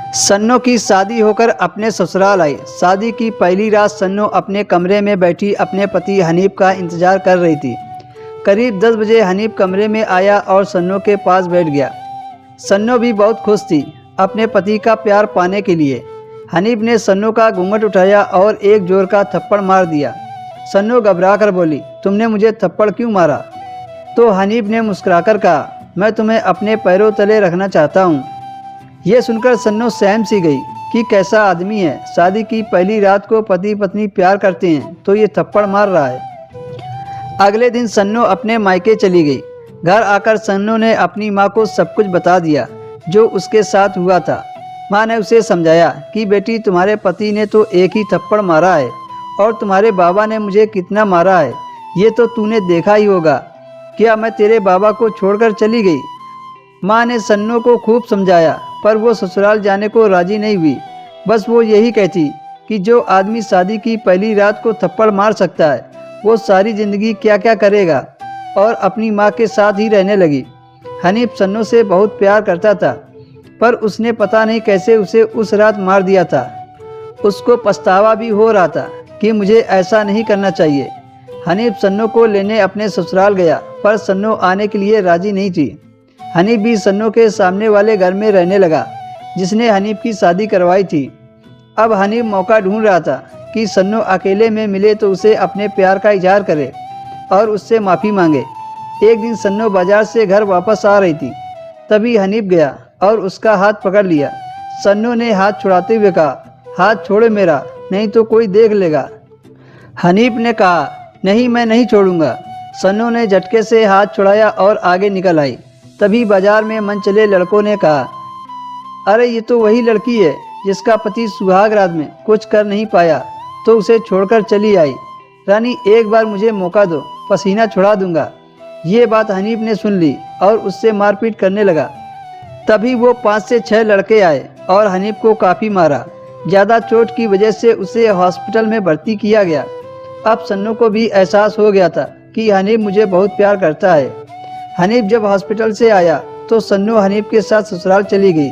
सन्नो की शादी होकर अपने ससुराल आई। शादी की पहली रात सन्नो अपने कमरे में बैठी अपने पति हनीफ का इंतजार कर रही थी। करीब 10 बजे हनीफ कमरे में आया और सन्नो के पास बैठ गया। सन्नो भी बहुत खुश थी अपने पति का प्यार पाने के लिए। हनीफ ने सन्नो का घूंघट उठाया और एक जोर का थप्पड़ मार दिया। सन्नो घबरा कर बोली, तुमने मुझे थप्पड़ क्यों मारा? तो हनीफ ने मुस्कुराकर कहा, मैं तुम्हें अपने पैरों तले रखना चाहता हूँ। ये सुनकर सन्नो सहम सी गई कि कैसा आदमी है। शादी की पहली रात को पति पत्नी प्यार करते हैं तो ये थप्पड़ मार रहा है। अगले दिन सन्नो अपने मायके चली गई। घर आकर सन्नो ने अपनी माँ को सब कुछ बता दिया जो उसके साथ हुआ था। माँ ने उसे समझाया कि बेटी, तुम्हारे पति ने तो एक ही थप्पड़ मारा है और तुम्हारे बाबा ने मुझे कितना मारा है ये तो तूने देखा ही होगा। क्या मैं तेरे बाबा को छोड़कर चली गई? माँ ने सन्नो को खूब समझाया पर वो ससुराल जाने को राजी नहीं हुई। बस वो यही कहती कि जो आदमी शादी की पहली रात को थप्पड़ मार सकता है वो सारी ज़िंदगी क्या क्या करेगा, और अपनी माँ के साथ ही रहने लगी। हनीफ सन्नो से बहुत प्यार करता था पर उसने पता नहीं कैसे उसे उस रात मार दिया था। उसको पछतावा भी हो रहा था कि मुझे ऐसा नहीं करना चाहिए। हनीफ सन्नो को लेने अपने ससुराल गया पर सन्नो आने के लिए राजी नहीं थी। हनीफ भी सन्नो के सामने वाले घर में रहने लगा जिसने हनीफ की शादी करवाई थी। अब हनीफ मौका ढूंढ रहा था कि सन्नो अकेले में मिले तो उसे अपने प्यार का इजहार करे और उससे माफ़ी मांगे। एक दिन सन्नो बाजार से घर वापस आ रही थी, तभी हनीफ गया और उसका हाथ पकड़ लिया। सन्नो ने हाथ छुड़ाते हुए कहा, हाथ छोड़ो मेरा, नहीं तो कोई देख लेगा। हनीफ ने कहा, नहीं, मैं नहीं छोड़ूंगा। सन्नो ने झटके से हाथ छुड़ाया और आगे निकल आई। तभी बाजार में मनचले लड़कों ने कहा, अरे ये तो वही लड़की है जिसका पति सुहाग रात में कुछ कर नहीं पाया तो उसे छोड़कर चली आई। रानी, एक बार मुझे मौका दो, पसीना छुड़ा दूंगा। ये बात हनीफ ने सुन ली और उससे मारपीट करने लगा। तभी वो 5 से 6 लड़के आए और हनीफ को काफ़ी मारा। ज़्यादा चोट की वजह से उसे हॉस्पिटल में भर्ती किया गया। अब सन्नो को भी एहसास हो गया था कि हनीफ मुझे बहुत प्यार करता है। हनीफ जब हॉस्पिटल से आया तो सन्नो हनीफ के साथ ससुराल चली गई।